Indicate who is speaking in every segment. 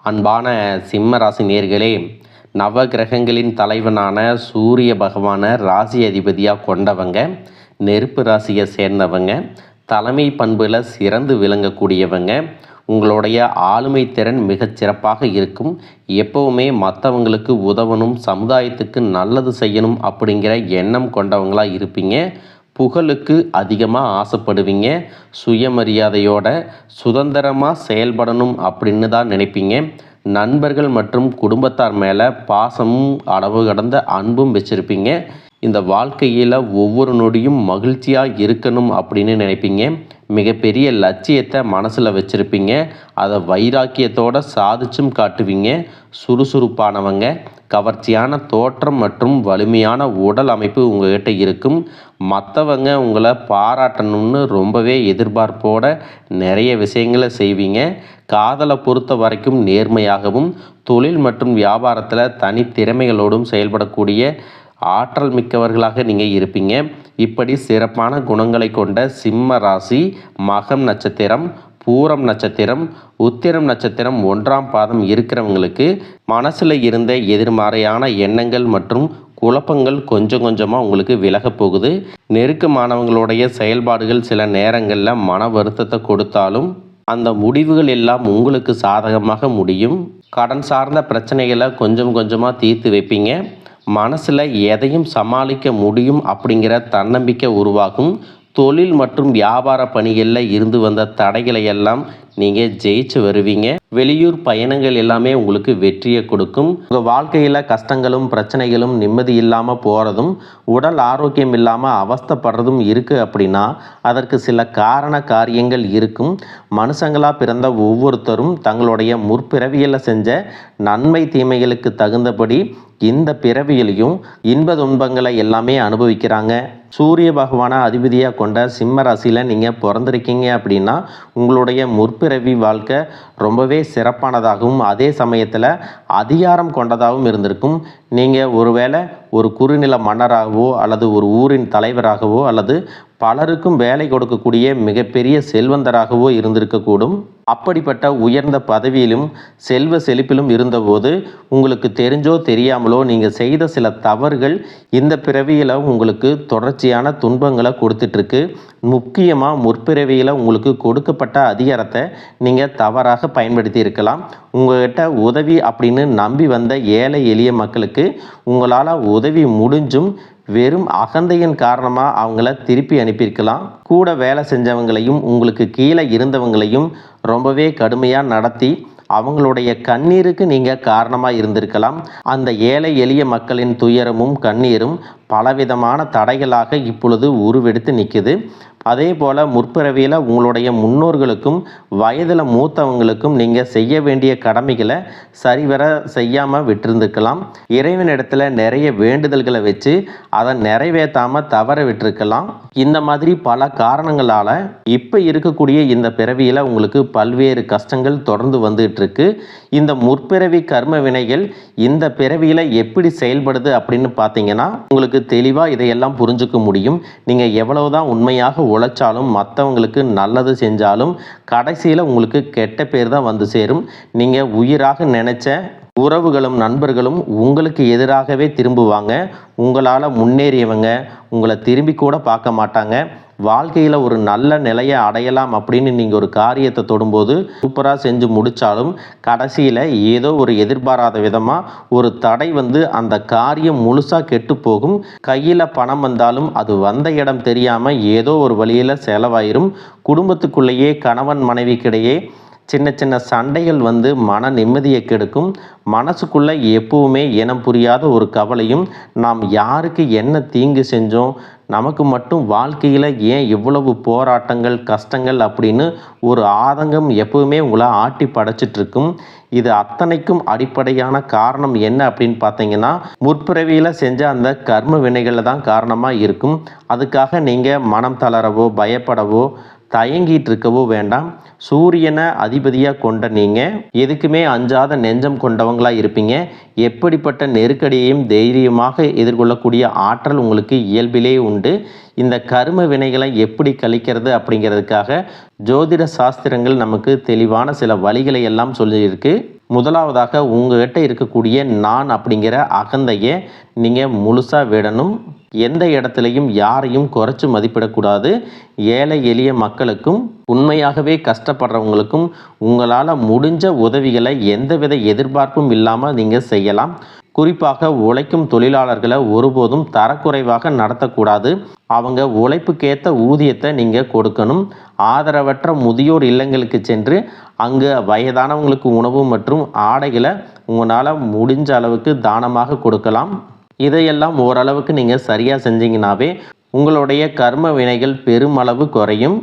Speaker 1: அன்பான சிம்ம ராசி நேயர்களே, நவ கிரகங்களின் தலைவனான சூரிய பகவானை ராசி அதிபதியாக கொண்டவங்க, நெருப்பு ராசியை சேர்ந்தவங்க, தலைமை பண்பில் சிறந்து விளங்கக்கூடியவங்க. உங்களுடைய ஆளுமை திறன் மிகச் சிறப்பாக இருக்கும். எப்போவுமே மற்றவங்களுக்கு உதவணும், சமுதாயத்துக்கு நல்லது செய்யணும் அப்படிங்கிற எண்ணம் கொண்டவங்களாக இருப்பீங்க. புகழுக்கு அதிகமாக ஆசைப்படுவீங்க. சுயமரியாதையோட சுதந்திரமாக செயல்படணும் அப்படின்னு தான் நினைப்பீங்க. நண்பர்கள் மற்றும் குடும்பத்தார் மேலே பாசமும் அளவு கடந்த அன்பும் வச்சுருப்பீங்க. இந்த வாழ்க்கையில் ஒவ்வொரு நொடியும் மகிழ்ச்சியாக இருக்கணும் அப்படின்னு நினைப்பீங்க. மிகப்பெரிய லட்சியத்தை மனசில் வச்சுருப்பீங்க. அதை வைராக்கியத்தோடு சாதிச்சும் காட்டுவீங்க. சுறுசுறுப்பானவங்க, கவர்ச்சியான தோற்றம் மற்றும் வலிமையான உடல் அமைப்பு உங்கள்கிட்ட இருக்கும். மற்றவங்க உங்களை பாராட்டணும்னு ரொம்பவே எதிர்பார்ப்போட நிறைய விஷயங்களை செய்வீங்க. காதலை பொறுத்த வரைக்கும் நேர்மையாகவும், தொழில் மற்றும் வியாபாரத்தில் தனித்திறமைகளோடும் செயல்படக்கூடிய ஆற்றல் மிக்கவர்களாக நீங்கள் இருப்பீங்க. இப்படி சிறப்பான குணங்களை கொண்ட சிம்ம ராசி மகம் நட்சத்திரம், பூரம் நட்சத்திரம், உத்திரம் நட்சத்திரம் 1ஆம் பாதம் இருக்கிறவங்களுக்கு மனசில் இருந்த எதிர்மறையான எண்ணங்கள் மற்றும் குழப்பங்கள் கொஞ்சம் கொஞ்சமாக உங்களுக்கு விலக போகுது. நெருக்கமானவங்களுடைய செயல்பாடுகள் சில நேரங்களில் மன வருத்தத்தை கொடுத்தாலும் அந்த முடிவுகள் எல்லாம் உங்களுக்கு சாதகமாக முடியும். கடன் சார்ந்த பிரச்சனைகளை கொஞ்சம் கொஞ்சமாக தீர்த்து வைப்பீங்க. மனசில் எதையும் சமாளிக்க முடியும் அப்படிங்கிற தன்னம்பிக்கை உருவாகும். தொழில் மற்றும் வியாபார பணிகளில் இருந்து வந்த தடைகளை எல்லாம் நீங்கள் ஜெயிச்சு வருவீங்க. வெளியூர் பயணங்கள் எல்லாமே உங்களுக்கு வெற்றியை கொடுக்கும். உங்கள் வாழ்க்கையில் கஷ்டங்களும் பிரச்சனைகளும் நிம்மதி இல்லாமல் போகிறதும், உடல் ஆரோக்கியம் இல்லாமல் அவஸ்தைப்படுறதும் இருக்குது அப்படின்னா அதற்கு சில காரியங்கள் இருக்கும். மனுஷங்களாக பிறந்த ஒவ்வொருத்தரும் தங்களுடைய முற்பிறவியில் செஞ்ச நன்மை தீமைகளுக்கு தகுந்தபடி இந்த பிறவியிலையும் இன்ப துன்பங்களை எல்லாமே அனுபவிக்கிறாங்க. சூரிய பகவானை அதிபதியாக கொண்ட சிம்ம ராசியில் நீங்கள் பிறந்திருக்கீங்க அப்படின்னா உங்களுடைய முற்பிறவி வாழ்க்கை ரொம்பவே சிறப்பானதாகவும் அதே சமயத்தில் அதிகாரம் கொண்டதாகவும் இருந்திருக்கும். நீங்கள் ஒருவேளை ஒரு குறுநில மன்னராகவோ அல்லது ஒரு ஊரின் தலைவராகவோ அல்லது பலருக்கும் வேலை கொடுக்கக்கூடிய மிகப்பெரிய செல்வந்தராகவோ இருந்திருக்கக்கூடும். அப்படிப்பட்ட உயர்ந்த பதவியிலும் செல்வ செழிப்பிலும் இருந்தபோது உங்களுக்கு தெரிஞ்சோ தெரியாமலோ நீங்கள் செய்த சில தவறுகள் இந்த பிறவியில் உங்களுக்கு தொடர்ச்சியான துன்பங்களை கொடுத்துட்ருக்கு. முக்கியமாக முற்பிறவியில் உங்களுக்கு கொடுக்கப்பட்ட அதிகாரத்தை நீங்கள் தவறாக பயன்படுத்தி இருக்கலாம். உங்கள்கிட்ட உதவி அப்படின்னு நம்பி வந்த ஏழை எளிய மக்களுக்கு உங்களால் உதவி முடிஞ்சும் வெறும் அகந்தையின் காரணமாக அவங்கள திருப்பி அனுப்பியிருக்கலாம். கூட வேலை செஞ்சவங்களையும் உங்களுக்கு கீழே இருந்தவங்களையும் ரொம்பவே கடுமையாக நடத்தி அவங்களுடைய கண்ணீருக்கு நீங்கள் காரணமாக இருந்திருக்கலாம். அந்த ஏழை எளிய மக்களின் துயரமும் கண்ணீரும் பலவிதமான தடைகளாக இப்பொழுது உருவெடுத்து நிற்குது. அதே போல் முற்பிறவியில் உங்களுடைய முன்னோர்களுக்கும் வயதில் மூத்தவங்களுக்கும் நீங்கள் செய்ய வேண்டிய கடமைகளை சரிவர செய்யாமல் விட்டிருந்துக்கலாம். இறைவனிடத்தில் நிறைய வேண்டுதல்களை வச்சு அதை நிறைவேற்றாமல் தவற விட்டுருக்கலாம். இந்த மாதிரி பல காரணங்களால் இப்போ இருக்கக்கூடிய இந்த பிறவியில் உங்களுக்கு பல்வேறு கஷ்டங்கள் தொடர்ந்து வந்துட்டு இருக்கு. இந்த முற்பிறவி கர்ம வினைகள் இந்த பிறவியில் எப்படி செயல்படுது அப்படின்னு பார்த்தீங்கன்னா உங்களுக்கு தெளிவாக இதையெல்லாம் புரிஞ்சுக்க முடியும். நீங்கள் எவ்வளவுதான் உண்மையாக உழைச்சாலும் மற்றவங்களுக்கு நல்லது செஞ்சாலும் கடைசியில் உங்களுக்கு கெட்ட பேர் தான் வந்து சேரும். நீங்கள் உயிராக நினைச்ச உறவுகளும் நண்பர்களும் உங்களுக்கு எதிராகவே திரும்புவாங்க. உங்களால் முன்னேறியவங்க உங்களை திரும்பி கூட பார்க்க மாட்டாங்க. வாழ்க்கையில் ஒரு நல்ல நிலையை அடையலாம் அப்படின்னு நீங்கள் ஒரு காரியத்தை தொடும்போது சூப்பராக செஞ்சு முடித்தாலும் கடைசியில் ஏதோ ஒரு எதிர்பாராத விதமாக ஒரு தடை வந்து அந்த காரியம் முழுசாக கெட்டு போகும். கையில் பணம் வந்தாலும் அது வந்த இடம் தெரியாமல் ஏதோ ஒரு வழியில் செலவாயிரும். குடும்பத்துக்குள்ளேயே கணவன் மனைவிக்கிடையே சின்ன சின்ன சண்டைகள் வந்து மன நிம்மதியை கெடுக்கும். மனசுக்குள்ளே எப்பவுமே இனம் புரியாத ஒரு கவலையும், நாம் யாருக்கு என்ன தீங்கு செஞ்சோம், நமக்கு மட்டும் வாழ்க்கையில் ஏன் இவ்வளவு போராட்டங்கள் கஷ்டங்கள் அப்படின்னு ஒரு ஆதங்கம் எப்பவுமே உங்களை ஆட்டி படைச்சிட்ருக்கும். இது அத்தனைக்கும் அடிப்படையான காரணம் என்ன அப்படின்னு பார்த்தீங்கன்னா முற்பிறவியில் செஞ்ச அந்த கர்ம வினைகளில் தான் காரணமாக இருக்கும். அதுக்காக நீங்கள் மனம் தளரவோ பயப்படவோ தயங்கிட்டு இருக்கவோ வேண்டாம். சூரியனை அதிபதியாக கொண்ட நீங்கள் எதுக்குமே அஞ்சாத நெஞ்சம் கொண்டவங்களாக இருப்பீங்க. எப்படிப்பட்ட நெருக்கடியையும் தைரியமாக எதிர்கொள்ளக்கூடிய ஆற்றல் உங்களுக்கு இயல்பிலே உண்டு. இந்த கர்ம வினைகளை எப்படி கழிக்கிறது அப்படிங்கிறதுக்காக ஜோதிட சாஸ்திரங்கள் நமக்கு தெளிவான சில வழிகளை எல்லாம் சொல்லியிருக்கு. முதலாவதாக உங்ககிட்ட இருக்கக்கூடிய நான் அப்படிங்கிற அகந்தையை நீங்கள் முழுசாக விடணும். எந்த இடத்துலையும் யாரையும் குறைச்சி மதிப்பிடக்கூடாது. ஏழை எளிய மக்களுக்கும் உண்மையாகவே கஷ்டப்படுறவங்களுக்கும் உங்களால் முடிஞ்ச உதவிகளை எந்தவித எதிர்பார்ப்பும் இல்லாமல் நீங்கள் செய்யலாம். குறிப்பாக உழைக்கும் தொழிலாளர்களை ஒருபோதும் தரக்குறைவாக நடத்தக்கூடாது. அவங்க உழைப்புக்கேற்ற ஊதியத்தை நீங்கள் கொடுக்கணும். ஆதரவற்ற முதியோர் இல்லங்களுக்கு சென்று அங்கு வயதானவங்களுக்கு உணவு மற்றும் ஆடைகளை உங்களால் முடிஞ்ச அளவுக்கு தானமாக கொடுக்கலாம். இதையெல்லாம் ஓரளவுக்கு நீங்கள் சரியாக செஞ்சீங்கன்னாவே உங்களுடைய கர்ம வினைகள் பெருமளவு குறையும்.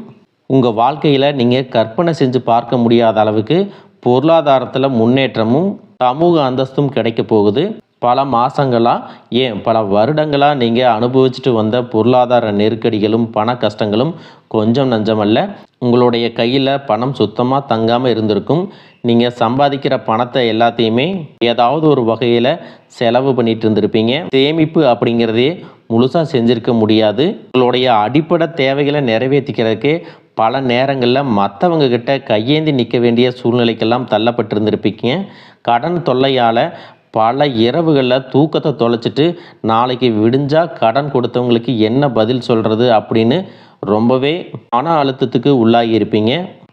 Speaker 1: உங்கள் வாழ்க்கையில் நீங்கள் கற்பனை செஞ்சு பார்க்க முடியாத அளவுக்கு பொருளாதாரத்தில் முன்னேற்றமும் சமூக அந்தஸ்தும் கிடைக்க போகுது. பல மாதங்களாக ஏன் பல வருடங்களாக நீங்கள் அனுபவிச்சுட்டு வந்த பொருளாதார நெருக்கடிகளும் பண கஷ்டங்களும் கொஞ்சம் நஞ்சமல்ல. உங்களுடைய கையில் பணம் சுத்தமாக தங்காமல் இருந்திருக்கும். நீங்கள் சம்பாதிக்கிற பணத்தை எல்லாத்தையுமே ஏதாவது ஒரு வகையில் செலவு பண்ணிட்டு இருந்திருப்பீங்க. சேமிப்பு அப்படிங்கிறதே முழுசாக செஞ்சுருக்க முடியாது. உங்களுடைய அடிப்படை தேவைகளை நிறைவேற்றிக்கிறதுக்கே பல நேரங்களில் மற்றவங்க கிட்ட கையேந்தி நிற்க வேண்டிய சூழ்நிலைக்கெல்லாம் தள்ளப்பட்டிருந்திருப்பீங்க. கடன் தொல்லையால் பல இரவுகளில் தூக்கத்தை தொலைச்சிட்டு நாளைக்கு விடிஞ்சால் கடன் கொடுத்தவங்களுக்கு என்ன பதில் சொல்கிறது அப்படின்னு ரொம்பவே மன அழுத்தத்துக்கு உள்ளாகி இருப்பீங்க.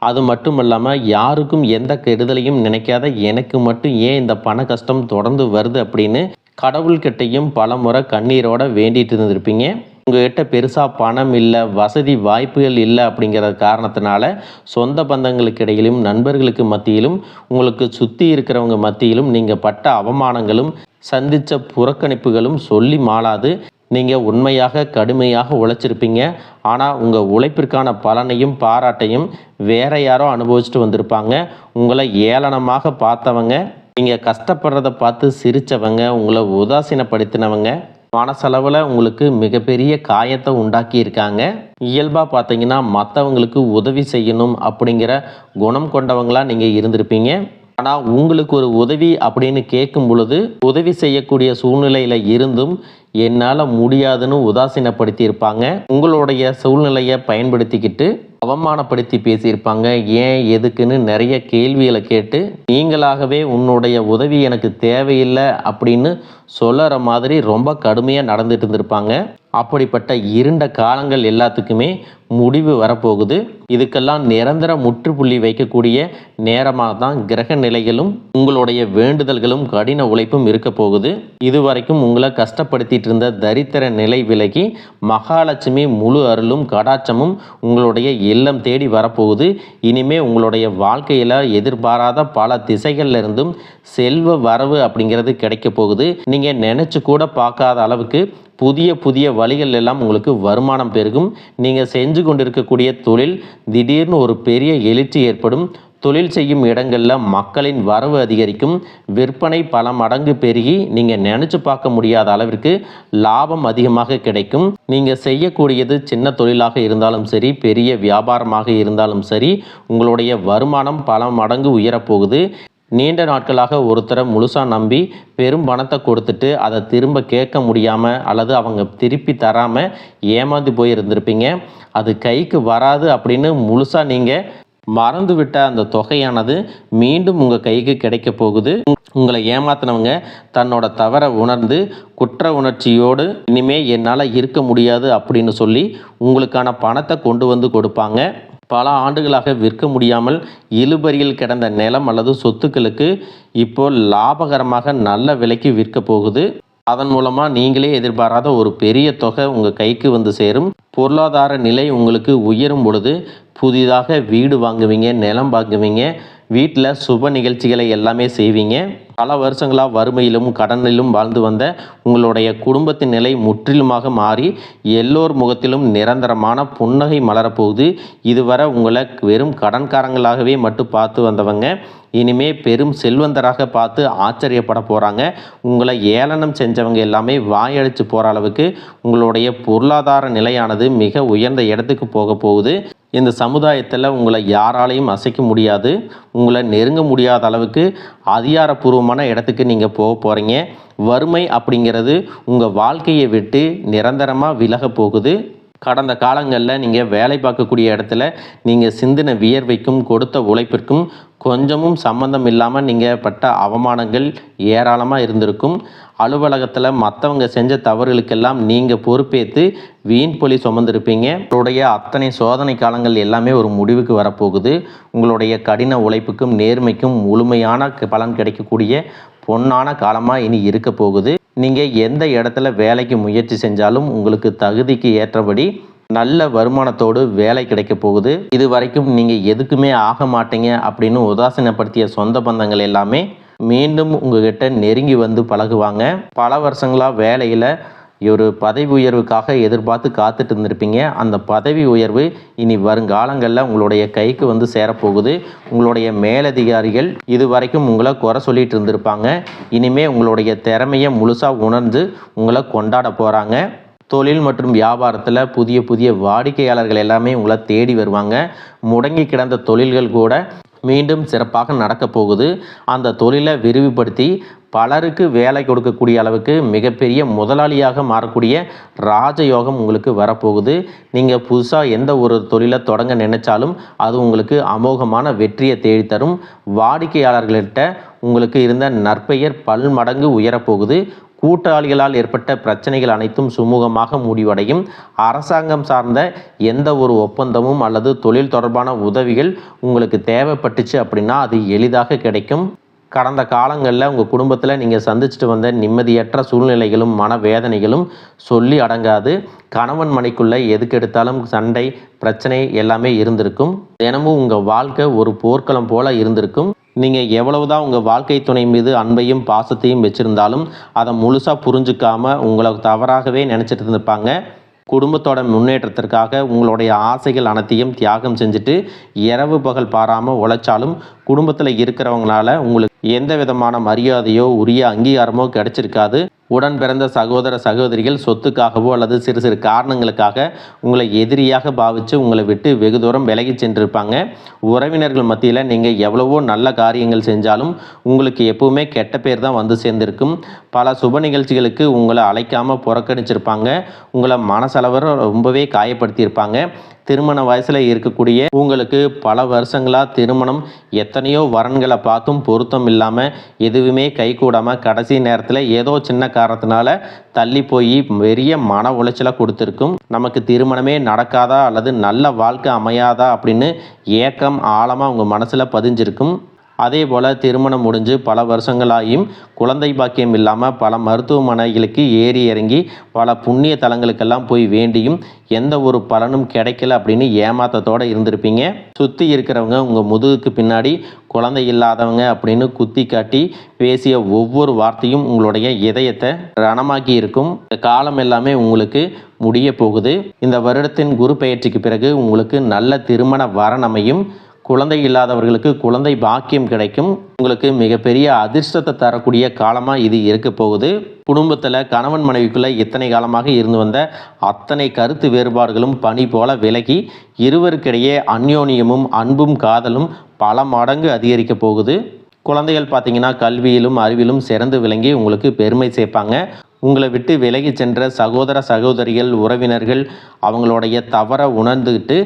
Speaker 1: அது மட்டும் இல்லாமல் யாருக்கும் எந்த கெடுதலையும் நினைக்காத எனக்கு மட்டும் ஏன் இந்த பண கஷ்டம் தொடர்ந்து வருது அப்படின்னு கடவுள்கிட்டையும் பல முறை கண்ணீரோட வேண்டிட்டு இருந்திருப்பீங்க. உங்கள்கிட்ட பெருசாக பணம் இல்லை, வசதி வாய்ப்புகள் இல்லை அப்படிங்கிற காரணத்தினால சொந்த பந்தங்களுக்கு இடையிலும் நண்பர்களுக்கு மத்தியிலும் உங்களுக்கு சுற்றி இருக்கிறவங்க மத்தியிலும் நீங்கள் பட்ட அவமானங்களும் சந்தித்த புறக்கணிப்புகளும் சொல்லி மாளாது. நீங்கள் உண்மையாக கடுமையாக உழைச்சிருப்பீங்க. ஆனால் உங்கள் உழைப்பிற்கான பலனையும் பாராட்டையும் வேற யாரோ அனுபவிச்சுட்டு வந்திருப்பாங்க. உங்களை ஏளனமாக பார்த்தவங்க, நீங்கள் கஷ்டப்படுறத பார்த்து சிரித்தவங்க, உங்களை உதாசீனப்படுத்தினவங்க மனசளவில் உங்களுக்கு மிகப்பெரிய காயத்தை உண்டாக்கி இருக்காங்க. இயல்பாக பார்த்தீங்கன்னா மற்றவங்களுக்கு உதவி செய்யணும் அப்படிங்கிற குணம் கொண்டவங்களாக நீங்கள் இருந்திருப்பீங்க. ஆனால் உங்களுக்கு ஒரு உதவி அப்படின்னு கேட்கும் பொழுது உதவி செய்யக்கூடிய சூழ்நிலையில் இருந்தும் என்னால் முடியாதுன்னு உதாசீனப்படுத்தி இருப்பாங்க. உங்களுடைய சூழ்நிலையை பயன்படுத்திக்கிட்டு அவமானப்படுத்தி பேசியிருப்பாங்க. ஏன் எதுக்குன்னு நிறைய கேள்விகளை கேட்டு நீங்களாகவே உன்னுடைய உதவி எனக்கு தேவையில்லை அப்படின்னு சொல்லுற மாதிரி ரொம்ப கடுமையாக நடந்துட்டு இருந்திருப்பாங்க. அப்படிப்பட்ட இருண்ட காலங்கள் எல்லாத்துக்குமே முடிவு வரப்போகுது. இதுக்கெல்லாம் நிரந்தர முற்றுப்புள்ளி வைக்கக்கூடிய நேரமாக தான் கிரக நிலைகளும் உங்களுடைய வேண்டுதல்களும் கடின உழைப்பும் இருக்க போகுது. இதுவரைக்கும் உங்களை கஷ்டப்படுத்திட்டு இருந்த தரித்திர நிலை விலகி மகாலட்சுமி முழு அருளும் கடாட்சமும் உங்களுடைய இல்லம் தேடி வரப்போகுது. இனிமே உங்களுடைய வாழ்க்கையில் எதிர்பாராத பல திசைகள்ல இருந்தும் செல்வ வரவு அப்படிங்கிறது கிடைக்க போகுது. நீங்கள் நினச்சி கூட பார்க்காத அளவுக்கு புதிய புதிய வழிகள் எல்லாம் உங்களுக்கு வருமானம் பெருகும். நீங்கள் செஞ்சு கொண்டிருக்கக்கூடிய தொழில் திடீர்னு ஒரு பெரிய எழுச்சி ஏற்படும். தொழில் செய்யும் இடங்களில் மக்களின் வரவு அதிகரிக்கும். விற்பனை பல மடங்கு பெருகி நீங்கள் நினச்சி பார்க்க முடியாத அளவிற்கு லாபம் அதிகமாக கிடைக்கும். நீங்கள் செய்யக்கூடியது சின்ன தொழிலாக இருந்தாலும் சரி, பெரிய வியாபாரமாக இருந்தாலும் சரி, உங்களுடைய வருமானம் பல மடங்கு உயரப்போகுது. நீண்ட நாட்களாக ஒருத்தரை முழுசாக நம்பி பெரும் பணத்தை கொடுத்துட்டு அதை திரும்ப கேட்க முடியாமல் அல்லது அவங்க திருப்பி தராமல் ஏமாந்து போயிருந்திருப்பீங்க. அது கைக்கு வராது அப்படின்னு முழுசாக நீங்கள் மறந்துவிட்ட அந்த தொகையானது மீண்டும் உங்கள் கைக்கு கிடைக்க போகுது. உங்களை ஏமாத்தினவங்க தன்னோட தவறை உணர்ந்து குற்ற உணர்ச்சியோடு இனிமே என்னால் இருக்க முடியாது அப்படின்னு சொல்லி உங்களுக்கான பணத்தை கொண்டு வந்து கொடுப்பாங்க. பல ஆண்டுகளாக விற்க முடியாமல் இழுபறியில் கிடந்த நிலம் அல்லது சொத்துக்களுக்கு இப்போ லாபகரமாக நல்ல விலைக்கு விற்க போகுது. அதன் மூலமாக நீங்களே எதிர்பாராத ஒரு பெரிய தொகை உங்கள் கைக்கு வந்து சேரும். பொருளாதார நிலை உங்களுக்கு உயரும் பொழுது புதிதாக வீடு வாங்குவீங்க, நிலம் வாங்குவீங்க, வீட்டில் சுப நிகழ்ச்சிகளை எல்லாமே செய்வீங்க. பல வருஷங்களாக வறுமையிலும் கடனிலும் வாழ்ந்து வந்த உங்களுடைய குடும்பத்தின் நிலை முற்றிலுமாக மாறி எல்லோர் முகத்திலும் நிரந்தரமான புன்னகை மலரப்போகுது. இதுவரை உங்களை வெறும் கடன்காரங்களாகவே மட்டும் பார்த்து வந்தவங்க இனிமே பெரும் செல்வந்தராக பார்த்து ஆச்சரியப்பட போகிறாங்க. உங்களை ஏளனம் செஞ்சவங்க எல்லாமே வாயடிச்சு போகிற அளவுக்கு உங்களுடைய பொருளாதார நிலையானது மிக உயர்ந்த இடத்துக்கு போக போகுது. இந்த சமுதாயத்தில் உங்களை யாராலையும் அசைக்க முடியாது. உங்களை நெருங்க முடியாத அளவுக்கு அதிகாரப்பூர்வமான இடத்துக்கு நீங்கள் போக போகிறீங்க. வறுமை அப்படிங்கிறது உங்கள் வாழ்க்கையை விட்டு நிரந்தரமாக விலக போகுது. கடந்த காலங்களில் நீங்கள் வேலை பார்க்கக்கூடிய இடத்துல நீங்கள் சிந்தின வியர்வைக்கும் கொடுத்த உழைப்பிற்கும் கொஞ்சமும் சம்மந்தம் இல்லாமல் நீங்கள் பட்ட அவமானங்கள் ஏராளமாக இருந்திருக்கும். அலுவலகத்தில் மற்றவங்க செஞ்ச தவறுகளுக்கெல்லாம் நீங்கள் பொறுப்பேற்று வீண் பழி சுமந்திருப்பீங்க. உங்களுடைய அத்தனை சோதனை காலங்கள் எல்லாமே ஒரு முடிவுக்கு வரப்போகுது. உங்களுடைய கடின உழைப்புக்கும் நேர்மைக்கும் முழுமையான பலன் கிடைக்கக்கூடிய பொன்னான காலமாக இனி இருக்க போகுது. நீங்கள் எந்த இடத்துல வேலைக்கு முயற்சி செஞ்சாலும் உங்களுக்கு தகுதிக்கு ஏற்றபடி நல்ல வருமானத்தோடு வேலை கிடைக்க போகுது. இது வரைக்கும் நீங்கள் எதுக்குமே ஆக மாட்டீங்க அப்படின்னு உதாசீனப்படுத்திய சொந்த பந்தங்கள் எல்லாமே மீண்டும் உங்ககிட்ட நெருங்கி வந்து பழகுவாங்க. பல வருஷங்களாக வேலையில் ஒரு பதவி உயர்வுக்காக எதிர்பார்த்து காத்துட்டு இருந்திருப்பீங்க. அந்த பதவி உயர்வு இனி வருங்காலங்களில் உங்களுடைய கைக்கு வந்து சேரப்போகுது. உங்களுடைய மேலதிகாரிகள் இது வரைக்கும் உங்களை குறை சொல்லிட்டு இருந்திருப்பாங்க. இனிமேல் உங்களுடைய திறமையை முழுசாக உணர்ந்து உங்களை கொண்டாட போகிறாங்க. தொழில் மற்றும் வியாபாரத்தில் புதிய புதிய வாடிக்கையாளர்கள் எல்லாமே உங்களை தேடி வருவாங்க. முடங்கி கிடந்த தொழில்கள் கூட மீண்டும் சிறப்பாக நடக்க போகுது. அந்த தொழிலை விரிவுபடுத்தி பலருக்கு வேலை கொடுக்கக்கூடிய அளவுக்கு மிகப்பெரிய முதலாளியாக மாறக்கூடிய ராஜயோகம் உங்களுக்கு வரப்போகுது. நீங்கள் புதுசாக எந்த ஒரு தொழிலை தொடங்க நினைச்சாலும் அது உங்களுக்கு அமோகமான வெற்றியை தேடித்தரும். வாடிக்கையாளர்கள்கிட்ட உங்களுக்கு இருந்த நற்பெயர் பல்மடங்கு உயரப்போகுது. கூட்டாளிகளால் ஏற்பட்ட பிரச்சனைகள் அனைத்தும் சுமூகமாக முடிவடையும். அரசாங்கம் சார்ந்த எந்த ஒரு ஒப்பந்தமும் அல்லது தொழில் தொடர்பான உதவிகள் உங்களுக்கு தேவைப்பட்டுச்சு அப்படின்னா அது எளிதாக கிடைக்கும். கடந்த காலங்களில் உங்கள் குடும்பத்தில் நீங்கள் சந்திச்சுட்டு வந்த நிம்மதியற்ற சூழ்நிலைகளும் மனவேதனைகளும் சொல்லி அடங்காது. கணவன் மனைக்குள்ளே எதுக்கு எடுத்தாலும் சண்டை பிரச்சனை எல்லாமே இருந்திருக்கும். தினமும் உங்கள் வாழ்க்கை ஒரு போர்க்களம் போல இருந்திருக்கும். நீங்கள் எவ்வளவுதான் உங்கள் வாழ்க்கை துணை மீது அன்பையும் பாசத்தையும் வச்சுருந்தாலும் அதை முழுசாக புரிஞ்சுக்காமல் உங்களை தவறாகவே நினச்சிட்டு இருந்திருப்பாங்க. குடும்பத்தோட முன்னேற்றத்திற்காக உங்களுடைய ஆசைகள் அனைத்தையும் தியாகம் செஞ்சுட்டு இரவு பகல் பாராமல் உழைச்சாலும் குடும்பத்தில் இருக்கிறவங்களால உங்களுக்கு எந்த விதமான மரியாதையோ உரிய அங்கீகாரமோ கிடைச்சிருக்காது. உடன் பிறந்த சகோதர சகோதரிகள் சொத்துக்காகவோ அல்லது சிறு சிறு காரணங்களுக்காக உங்களை எதிரியாக பாவித்து உங்களை விட்டு வெகு தூரம் விலகி சென்றிருப்பாங்க. உறவினர்கள் மத்தியில் நீங்கள் எவ்வளவோ நல்ல காரியங்கள் செஞ்சாலும் உங்களுக்கு எப்பவுமே கெட்ட பேர் தான் வந்து சேர்ந்திருக்கும். பல சுப நிகழ்ச்சிகளுக்கு உங்களை அழைக்காமல் புறக்கணிச்சிருப்பாங்க. உங்களை மனசளவில் ரொம்பவே காயப்படுத்தியிருப்பாங்க. திருமண வயசில் இருக்கக்கூடிய உங்களுக்கு பல வருஷங்களாக திருமணம் எத்தனையோ வரன்களை பார்த்தும் பொருத்தம் இல்லாமல் எதுவுமே கைகூடாமல் கடைசி நேரத்தில் ஏதோ சின்ன காரணத்தினால தள்ளி போய் பெரிய மன உளைச்சலை கொடுத்துருக்கும். நமக்கு திருமணமே நடக்காதா அல்லது நல்ல வாழ்க்கை அமையாதா அப்படின்னு ஏக்கம் ஆழமாக உங்கள் மனசில் பதிஞ்சிருக்கும். அதே போல் திருமணம் முடிஞ்சு பல வருஷங்களாகியும் குழந்தை பாக்கியம் இல்லாமல் பல மருத்துவமனைகளுக்கு ஏறி இறங்கி பல புண்ணிய தலங்களுக்கெல்லாம் போய் வேண்டியும் எந்த ஒரு பலனும் கிடைக்கல அப்படின்னு ஏமாத்தத்தோடு இருந்திருப்பீங்க. சுற்றி இருக்கிறவங்க உங்கள் முதுகுக்கு பின்னாடி குழந்தை இல்லாதவங்க அப்படின்னு குத்தி காட்டி பேசிய ஒவ்வொரு வார்த்தையும் உங்களுடைய இதயத்தை ரணமாக்கி இருக்கும். இந்த காலம் எல்லாமே உங்களுக்கு முடிய போகுது. இந்த வருடத்தின் குரு பெயர்ச்சிக்கு பிறகு உங்களுக்கு நல்ல திருமண வரன் அமையும். குழந்தை இல்லாதவர்களுக்கு குழந்தை பாக்கியம் கிடைக்கும். உங்களுக்கு மிகப்பெரிய அதிர்ஷ்டத்தை தரக்கூடிய காலமாக இது இருக்க போகுது. குடும்பத்தில் கணவன் மனைவிக்குள்ளே இத்தனை காலமாக இருந்து வந்த அத்தனை கருத்து வேறுபாடுகளும் பனி போல விலகி இருவருக்கிடையே அந்யோன்யமும் அன்பும் காதலும் பல மடங்கு அதிகரிக்க போகுது. குழந்தைகள் பார்த்தீங்கன்னா கல்வியிலும் அறிவிலும் சிறந்து விளங்கி உங்களுக்கு பெருமை சேர்ப்பாங்க. உங்களை விட்டு விலகி சென்ற சகோதர சகோதரிகள் உறவினர்கள் அவங்களுடைய தவறை உணர்ந்துக்கிட்டு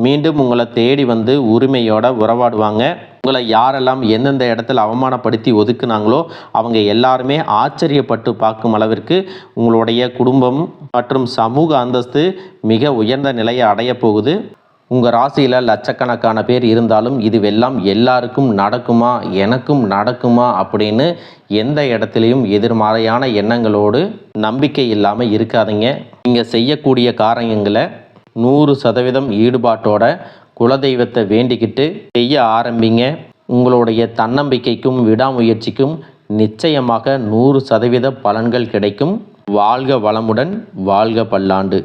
Speaker 1: மீண்டும் உங்களை தேடி வந்து உரிமையோட உறவாடுவாங்க. உங்களை யாரெல்லாம் எந்தெந்த இடத்துல அவமானப்படுத்தி ஒதுக்குனாங்களோ அவங்க எல்லாருமே ஆச்சரியப்பட்டு பார்க்கும் அளவிற்கு உங்களுடைய குடும்பம் மற்றும் சமூக அந்தஸ்து மிக உயர்ந்த நிலையை அடைய போகுது. உங்கள் ராசியில் லட்சக்கணக்கான பேர் இருந்தாலும் இதுவெல்லாம் எல்லாருக்கும் நடக்குமா எனக்கும் நடக்குமா அப்படின்னு எந்த இடத்துலையும் எதிர்மறையான எண்ணங்களோடு நம்பிக்கை இல்லாமல் இருக்காதீங்க. நீங்கள் செய்யக்கூடிய காரியங்களை 100% ஈடுபாட்டோட குலதெய்வத்தை வேண்டிக்கிட்டு செய்ய ஆரம்பிங்க. உங்களுடைய தன்னம்பிக்கைக்கும் விடாமுயற்சிக்கும் நிச்சயமாக 100% பலன்கள் கிடைக்கும். வாழ்க வளமுடன், வாழ்க பல்லாண்டு.